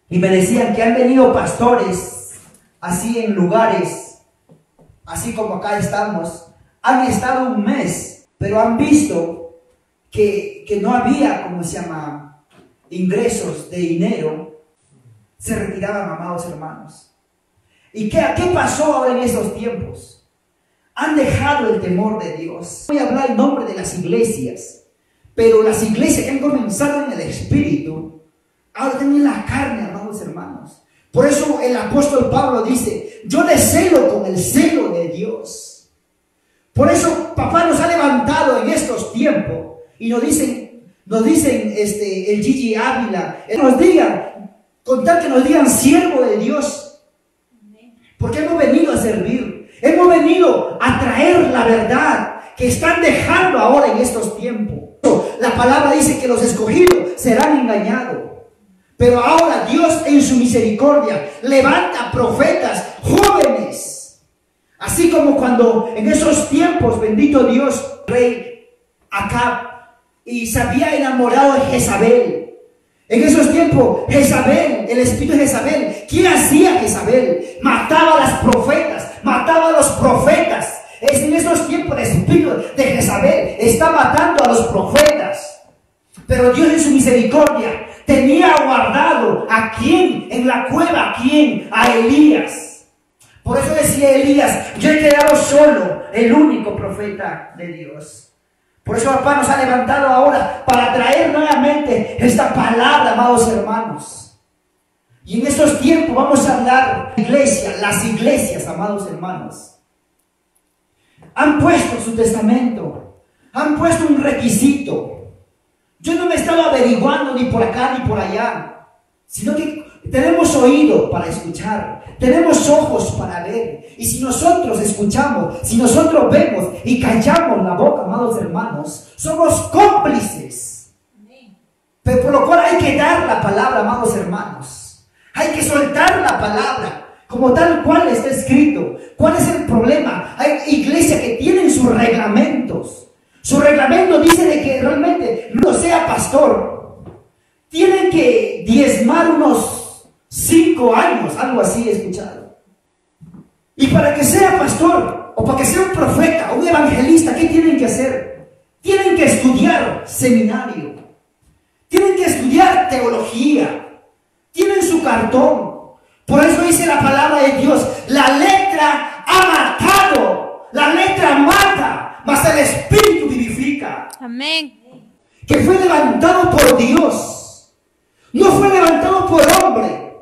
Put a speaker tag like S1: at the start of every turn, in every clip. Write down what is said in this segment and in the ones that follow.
S1: Y me decían que han venido pastores así en lugares, así como acá estamos, han estado un mes, pero han visto que no había, ¿cómo se llama?, ingresos de dinero. Se retiraban, amados hermanos. ¿Y qué pasó ahora en esos tiempos? Han dejado el temor de Dios. Voy a hablar en nombre de las iglesias, pero las iglesias que han comenzado en el Espíritu, ahora están en la carne, amados hermanos. Por eso el apóstol Pablo dice: yo les celo con el celo de Dios. Por eso papá nos ha levantado en estos tiempos y nos dicen el Gigi Ávila, nos digan, con tal que nos digan siervo de Dios, porque hemos venido a servir, hemos venido a traer la verdad que están dejando ahora en estos tiempos. La palabra dice que los escogidos serán engañados, pero ahora Dios en su misericordia levanta profetas jóvenes, así como cuando en esos tiempos, bendito Dios, rey Acab, y se había enamorado de Jezabel. En esos tiempos, Jezabel, el espíritu de Jezabel, ¿qué hacía Jezabel? Mataba a las profetas, mataba a los profetas. Es en esos tiempos el espíritu de Jezabel está matando a los profetas. Pero Dios en su misericordia tenía guardado ¿a quién? En la cueva, ¿a quién? A Elías. Por eso decía Elías: yo he quedado solo, el único profeta de Dios. Por eso papá nos ha levantado ahora para traer nuevamente esta palabra, amados hermanos. Y en estos tiempos vamos a hablar de iglesia, las iglesias, amados hermanos. Han puesto su testamento, han puesto un requisito. Yo no me he estado averiguando ni por acá ni por allá, sino que tenemos oído para escuchar, tenemos ojos para ver. Y si nosotros escuchamos, si nosotros vemos y callamos la boca, amados hermanos, somos cómplices. Pero por lo cual hay que dar la palabra, amados hermanos. Hay que soltar la palabra como tal cual está escrito. ¿Cuál es el problema? Hay iglesias que tienen sus reglamentos. Su reglamento dice de que realmente no sea pastor, tienen que diezmar unos 5 años, algo así he escuchado. Y para que sea pastor, o para que sea un profeta, un evangelista, ¿qué tienen que hacer? Tienen que estudiar seminario, tienen que estudiar teología, tienen su cartón. Por eso dice la palabra de Dios: la letra ha matado, la letra mata, mas el Espíritu vivifica.
S2: Amén.
S1: Que fue levantado por Dios, no fue levantado por hombre,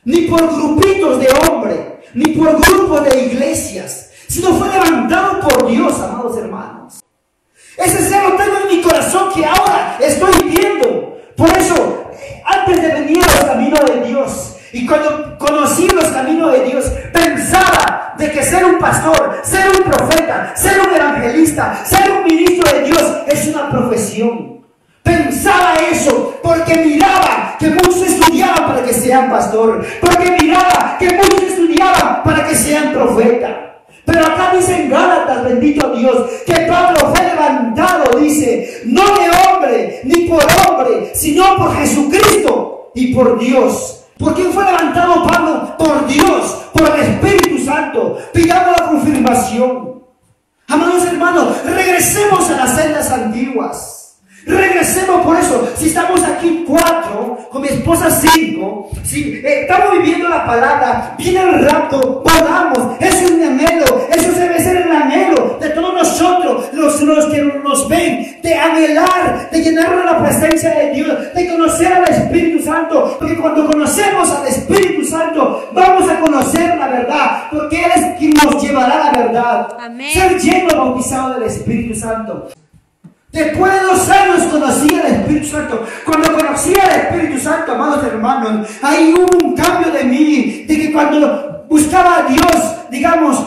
S1: ni por grupitos de hombre, ni por grupos de iglesias, sino fue levantado por Dios, amados hermanos. Ese celo tengo en mi corazón que ahora estoy viendo. Por eso, antes de venir a los caminos de Dios, y cuando conocí los caminos de Dios, pensaba de que ser un pastor, ser un profeta, ser un evangelista, ser un ministro de Dios es una profesión. Pensaba eso porque miraba que muchos estudiaban para que sean pastor, porque miraba que muchos estudiaban para que sean profeta. Pero acá dice en Gálatas, bendito Dios, que Pablo fue levantado, dice, no de hombre ni por hombre, sino por Jesucristo y por Dios. ¿Por quién fue levantado Pablo? Por Dios, por el Espíritu Santo. Pidamos la confirmación. Amados hermanos, regresemos a las sendas antiguas. Regresemos. Por eso, si estamos aquí 4, con mi esposa 5, si estamos viviendo la palabra, viene el rapto, volamos. Eso es mi anhelo, eso debe ser el anhelo de todos nosotros, los que nos ven, de anhelar, de llenarnos de la presencia de Dios, de conocer al Espíritu Santo, porque cuando conocemos al Espíritu Santo, vamos a conocer la verdad, porque Él es quien nos llevará a la verdad.
S2: Amén.
S1: Ser lleno, bautizado del Espíritu Santo. Después de 2 años conocí al Espíritu Santo. Cuando conocí al Espíritu Santo, amados hermanos, ahí hubo un cambio de mí, de que cuando buscaba a Dios, digamos,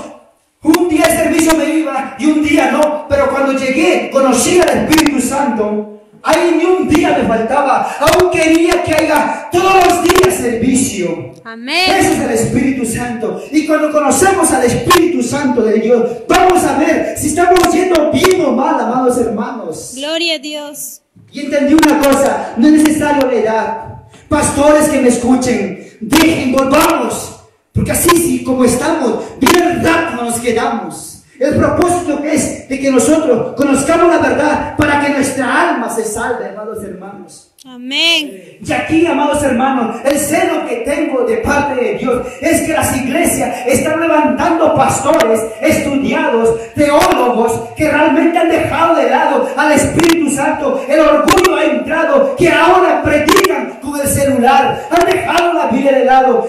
S1: un día el servicio me iba y un día no, pero cuando llegué, conocí al Espíritu Santo, ahí ni un día me faltaba, aún quería que haya todos los días servicio.
S2: Amén.
S1: Ese es el Espíritu Santo. Y cuando conocemos al Espíritu Santo de Dios, vamos a ver si estamos yendo bien o mal, amados hermanos.
S2: Gloria a Dios.
S1: Y entendí una cosa: no es necesario la edad. Pastores que me escuchen, dejen, volvamos. Porque así, sí, como estamos, bien rápido nos quedamos. El propósito es de que nosotros conozcamos la verdad para que nuestra alma se salve, amados hermanos.
S2: Amén.
S1: Y aquí, amados hermanos, el celo que tengo de parte de Dios es que las iglesias están levantando pastores estudiados, teólogos, que realmente han dejado de lado al Espíritu Santo. El orgullo ha entrado, que ahora predican con el celular, han dejado la Biblia de lado.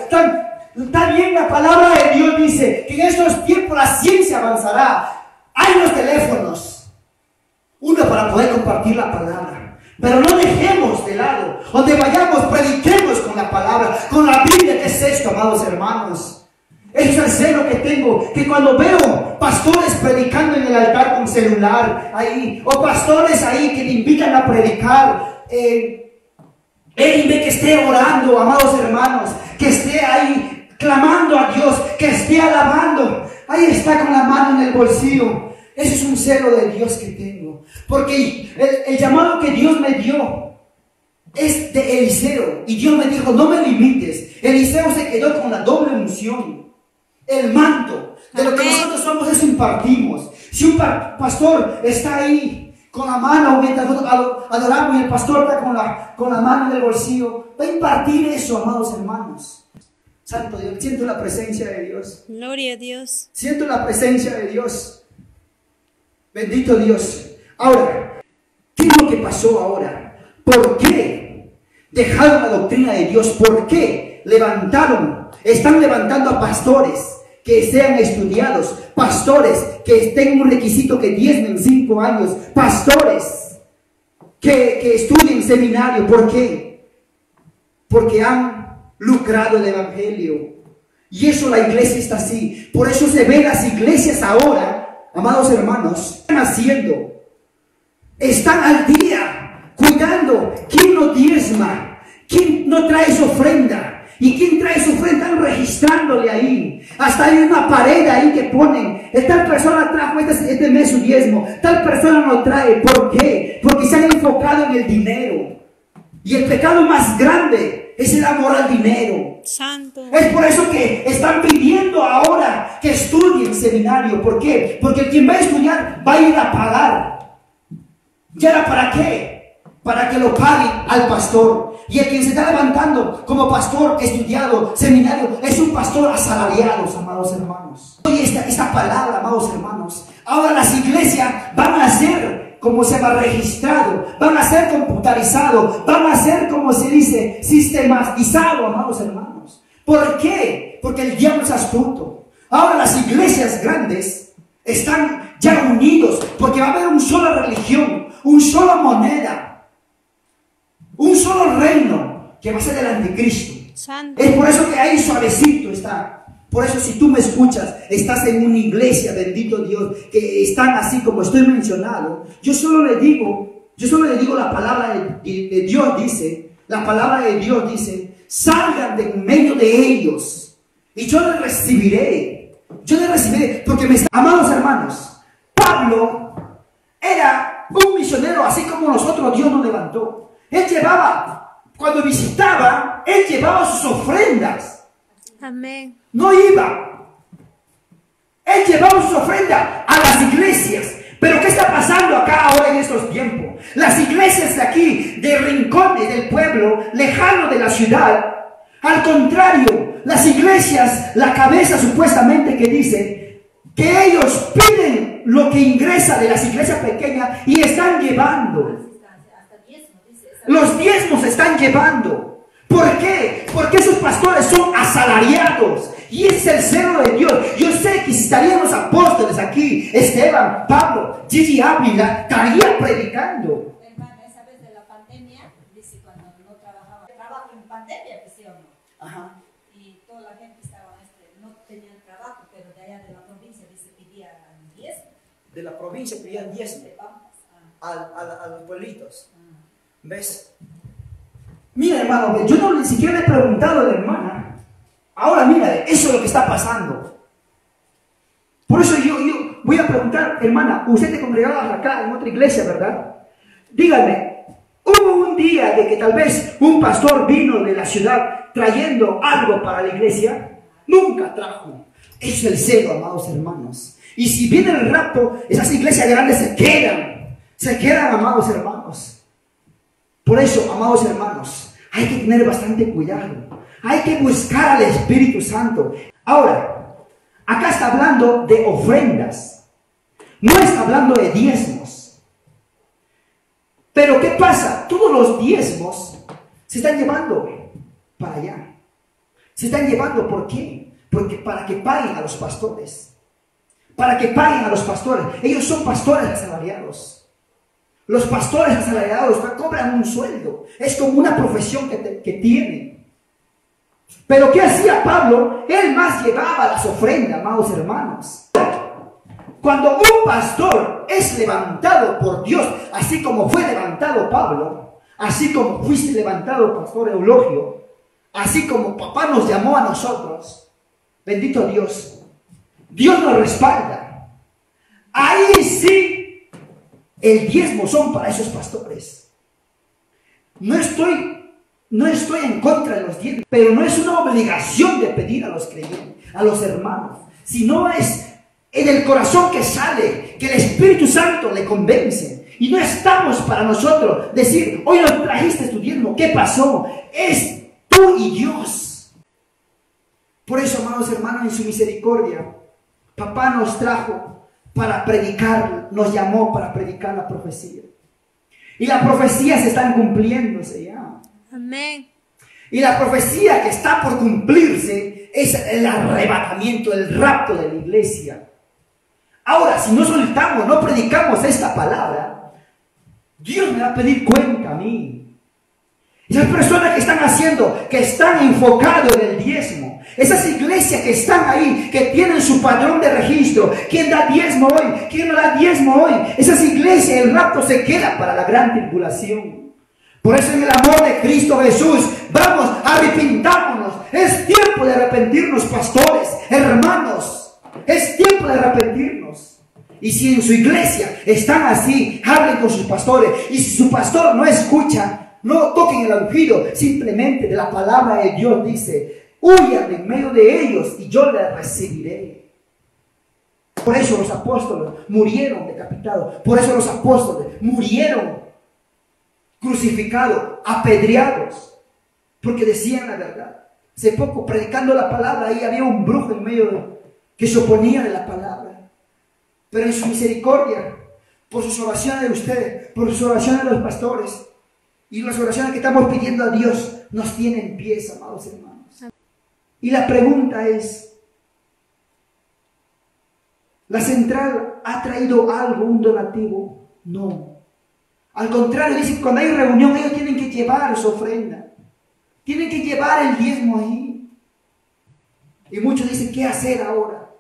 S1: También la palabra de Dios dice que en estos tiempos la ciencia avanzará. Hay los teléfonos, uno para poder compartir la palabra. Pero no dejemos de lado. Donde vayamos, prediquemos con la palabra, con la Biblia. ¿Qué es esto, amados hermanos? Ese es el celo que tengo, que cuando veo pastores predicando en el altar con celular ahí, o pastores ahí que te invitan a predicar, en vez que esté orando, amados hermanos, que esté ahí clamando a Dios, que esté alabando, ahí está con la mano en el bolsillo. Ese es un celo de Dios que tengo. Porque el llamado que Dios me dio es de Eliseo. Y Dios me dijo, no me limites. Eliseo se quedó con la doble unción. El manto. De lo que nosotros somos, eso impartimos. Si un pastor está ahí con la mano mientras nosotros adoramos y el pastor está con la mano en el bolsillo, va a impartir eso, amados hermanos. Santo Dios, siento la presencia de Dios.
S2: Gloria a Dios.
S1: Siento la presencia de Dios. Bendito Dios. Ahora, ¿qué es lo que pasó ahora? ¿Por qué dejaron la doctrina de Dios? ¿Por qué están levantando a pastores que sean estudiados? Pastores que tengan un requisito que diezmen 5 años. Pastores que estudien seminario. ¿Por qué? Porque han lucrado el evangelio. Y eso la iglesia está así. Por eso se ven las iglesias ahora, amados hermanos, están haciendo. Están al día, cuidando quién no diezma, quién no trae su ofrenda. Y quién trae su ofrenda, están registrándole ahí. Hasta hay una pared ahí que ponen, tal persona trajo este mes su diezmo, tal persona no trae. ¿Por qué? Porque se han enfocado en el dinero. Y el pecado más grande es el amor al dinero.
S2: Santo.
S1: Es por eso que están pidiendo ahora que estudien seminario. ¿Por qué? Porque quien va a estudiar va a ir a pagar. ¿Y ahora para qué? Para que lo paguen al pastor. Y el quien se está levantando como pastor estudiado, seminario, es un pastor asalariado, amados hermanos. Oye, esta palabra, amados hermanos. Ahora las iglesias van a ser, como se llama, registrado, van a ser computarizado, van a ser, como se dice, sistematizado, amados hermanos. ¿Por qué? Porque el diablo es astuto. Ahora las iglesias grandes están ya unidos, porque va a haber una sola religión, una sola moneda, un solo reino, que va a ser el anticristo.
S2: Santo.
S1: Es por eso que ahí suavecito está. Por eso, si tú me escuchas, estás en una iglesia, bendito Dios, que están así como estoy mencionado, yo solo le digo la palabra de Dios dice, la palabra de Dios dice, salgan de en medio de ellos y yo les recibiré, porque amados hermanos, Pablo era un misionero así como nosotros. Dios nos levantó. Él llevaba, cuando visitaba, él llevaba sus ofrendas.
S2: Amén.
S1: No iba. Él llevaba sus ofrendas a las iglesias. Pero ¿qué está pasando acá ahora en estos tiempos? Las iglesias de aquí, de rincones del pueblo, lejano de la ciudad, al contrario, las iglesias, la cabeza supuestamente que dice que ellos piden lo que ingresa de las iglesias pequeñas y están llevando. Los diezmos están llevando. ¿Por qué? Porque esos pastores son asalariados. Y ese es el celo de Dios. Yo sé que si estarían los apóstoles aquí, Esteban, Pablo, Gigi Ávila, estarían predicando.
S3: Hermano, esa vez de la pandemia, dice cuando no trabajaba, trabajo en pandemia, pues, ¿sí o no?
S1: Ajá.
S3: Y toda la gente estaba, no tenían trabajo, pero de allá de la provincia, dice, pedían 10.
S1: De la provincia pedían 10
S3: De Pampas.
S1: a los pueblitos. ¿Ves? Mira, hermano, yo ni siquiera le he preguntado a la hermana. Ahora mira, eso es lo que está pasando. Por eso yo voy a preguntar, hermana, usted te congregaba acá en otra iglesia, ¿verdad? Dígame, Hubo un día de que tal vez un pastor vino de la ciudad trayendo algo para la iglesia. Nunca trajo. Es el celo, amados hermanos. Y si viene el rapto, esas iglesias grandes se quedan, amados hermanos. Por eso, amados hermanos, hay que tener bastante cuidado. Hay que buscar al Espíritu Santo. Ahora, acá está hablando de ofrendas. No está hablando de diezmos. Pero ¿qué pasa? Todos los diezmos se están llevando para allá. Se están llevando, ¿por qué? Porque para que paguen a los pastores. Para que paguen a los pastores. Ellos son pastores asalariados. Los pastores asalariados cobran un sueldo. Es como una profesión que tienen. Pero ¿qué hacía Pablo? Él más llevaba las ofrendas, amados hermanos. Cuando un pastor es levantado por Dios, así como fue levantado Pablo, así como fuiste levantado, pastor Eulogio, así como papá nos llamó a nosotros, bendito Dios, Dios nos respalda. Ahí sí, el diezmo son para esos pastores. No estoy en contra de los diezmos, pero no es una obligación de pedir a los creyentes, a los hermanos, sino es en el corazón que sale, que el Espíritu Santo le convence. Y no estamos para nosotros decir, hoy no trajiste tu diezmo, ¿qué pasó? Es tú y Dios. Por eso, amados hermanos, en su misericordia, papá nos trajo para predicar, nos llamó para predicar la profecía. Y las profecías se están cumpliéndose ya.
S2: Amén.
S1: Y la profecía que está por cumplirse es el arrebatamiento, el rapto de la iglesia. Ahora, si no soltamos, no predicamos esta palabra, Dios me va a pedir cuenta a mí. Esas personas que están haciendo, que están enfocados en el diezmo, esas iglesias que están ahí, que tienen su padrón de registro, ¿quién da diezmo hoy? ¿Quién no da diezmo hoy? Esas iglesias, el rapto se queda para la gran tribulación. Por eso en el amor de Cristo Jesús, vamos, arrepintámonos. Es tiempo de arrepentirnos, pastores, hermanos. Es tiempo de arrepentirnos. Y si en su iglesia están así, hablen con sus pastores. Y si su pastor no escucha, no toquen el ungido. Simplemente de la palabra de Dios dice, huyan en medio de ellos y yo les recibiré. Por eso los apóstoles murieron decapitados. Por eso los apóstoles murieron crucificados, apedreados, porque decían la verdad. Hace poco, predicando la palabra, ahí había un brujo en medio que se oponía de la palabra. Pero en su misericordia, por sus oraciones de ustedes, por sus oraciones de los pastores y las oraciones que estamos pidiendo a Dios, nos tiene en pie, amados hermanos. Y la pregunta es, ¿la central ha traído algo, un donativo? No. Al contrario, dice que cuando hay reunión ellos tienen que llevar su ofrenda. Tienen que llevar el diezmo ahí. Y muchos dicen, ¿qué hacer ahora?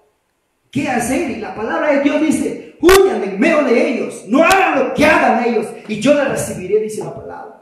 S1: ¿Qué hacer? Y la palabra de Dios dice, huyan en medio de ellos. No hagan lo que hagan ellos. Y yo les recibiré, dice la palabra.